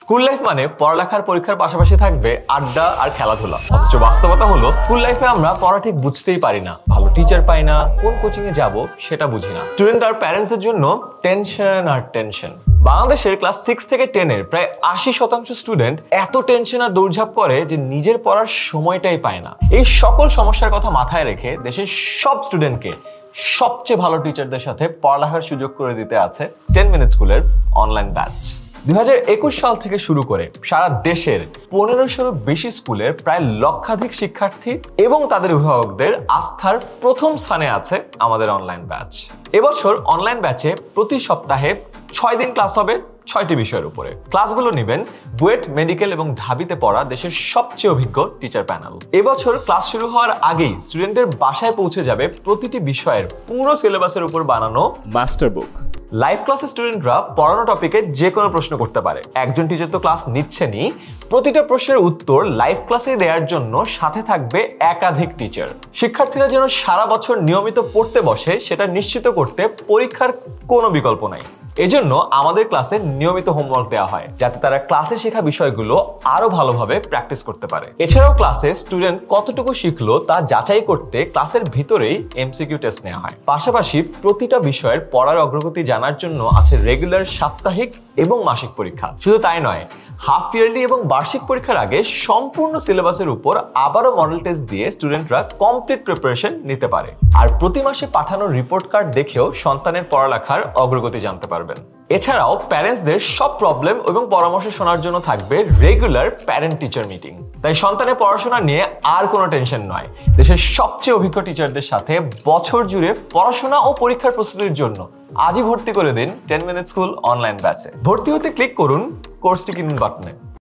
School life মানে পড়ালেখার পরীক্ষার পাশাপাশি থাকবে আড্ডা আর খেলাধুলা। অথচ বাস্তবতা হলো স্কুল লাইফে আমরা পড়া ঠিক বুঝতেই পারি না, ভালো টিচার পাই না, কোন কোচিং এ যাব সেটা বুঝি না। স্টুডেন্ট আর প্যারেন্টস এর জন্য টেনশন আর টেনশন। বাংলাদেশের ক্লাস 6 থেকে 10 এর প্রায় 80% স্টুডেন্ট এত টেনশন আর দৌড়ঝাঁপ করে যে নিজের পড়ার সময়টাই পায় না। এই সকল সমস্যার কথা মাথায় রেখে দেশের সব স্টুডেন্টকে সবচেয়ে ভালো টিচারদের সাথে পড়ালেখার সুযোগ করে দিতে আছে 10 মিনিট স্কুলের অনলাইন ব্যাচ। 2021 সাল থেকে শুরু করে সারা দেশের 1500-এরও বেশি স্কুলের প্রায় লক্ষাধিক শিক্ষার্থী এবং তাদের অভিভাবকদের আস্থার প্রথম স্থানে আছে আমাদের অনলাইন ব্যাচ। এবছর অনলাইন ব্যাচে প্রতি সপ্তাহে 6 দিন ক্লাস হবে 6টি বিষয়ের উপরে। ক্লাসগুলো নেবেন বুয়েট, মেডিকেল এবং ঢাবিতে পড়া দেশের সবচেয়ে অভিজ্ঞ টিচার প্যানেল। এবছর ক্লাস শুরু হওয়ার আগেই স্টুডেন্টদের বাসায় পৌঁছে যাবে প্রতিটি বিষয়ের পুরো সিলেবাসের উপর বানানো মাস্টার বুক। লাইভ ক্লাসে স্টুডেন্টরা পড়ানো টপিকে যে কোনো প্রশ্ন করতে পারে। একজন টিচার তো ক্লাস নিচ্ছেনই, প্রতিটা প্রশ্নের উত্তর লাইভ ক্লাসে দেওয়ার জন্য সাথে থাকবে একাধিক টিচার। শিক্ষার্থীরা যেন সারা বছর নিয়মিত পড়তে বসে সেটা নিশ্চিত করতে পরীক্ষার কোনো বিকল্প নাই। এজন্য আমাদের ক্লাসে নিয়মিত হোমওয়ার্ক দেওয়া হয় যাতে তারা ক্লাসে শেখা বিষয়গুলো আরো ভালোভাবে প্র্যাকটিস করতে পারে। এছাড়াও ক্লাসে স্টুডেন্ট কতটুকু শিখলো তা যাচাই করতে ক্লাসের ভিতরেই এমসিকিউ টেস্ট নেওয়া হয়। পাশাপাশি প্রতিটা বিষয়ের পড়ার অগ্রগতি জানার জন্য আছে রেগুলার সাপ্তাহিক এবং মাসিক পরীক্ষা। শুধু তাই নয়, হাফ ইয়ারলি এবং বার্ষিক পরীক্ষার আগে সম্পূর্ণ সিলেবাসের উপর আবারও মডেল টেস্ট দিয়ে স্টুডেন্টরা কমপ্লিট প্রিপারেশন নিতে পারে। আর প্রতি মাসে পাঠানো রিপোর্ট কার্ড দেখেও সন্তানের পড়ালেখার অগ্রগতি জানতে পারবেন। এছাড়াও প্যারেন্টসদের সব প্রবলেম এবং পরামর্শ শোনার জন্য থাকবে রেগুলার প্যারেন্ট টিচার মিটিং। তাই সন্তানের পড়াশোনা নিয়ে আর কোনো টেনশন নয়। দেশের সবচেয়ে অভিজ্ঞ টিচারদের সাথে বছর জুড়ে পড়াশোনা ও পরীক্ষার প্রস্তুতির জন্য আজই ভর্তি করে দিন 10 মিনিট স্কুল অনলাইন ব্যাচে। ভর্তি হতে ক্লিক করুন কোর্সটি কিনুন বাটনে।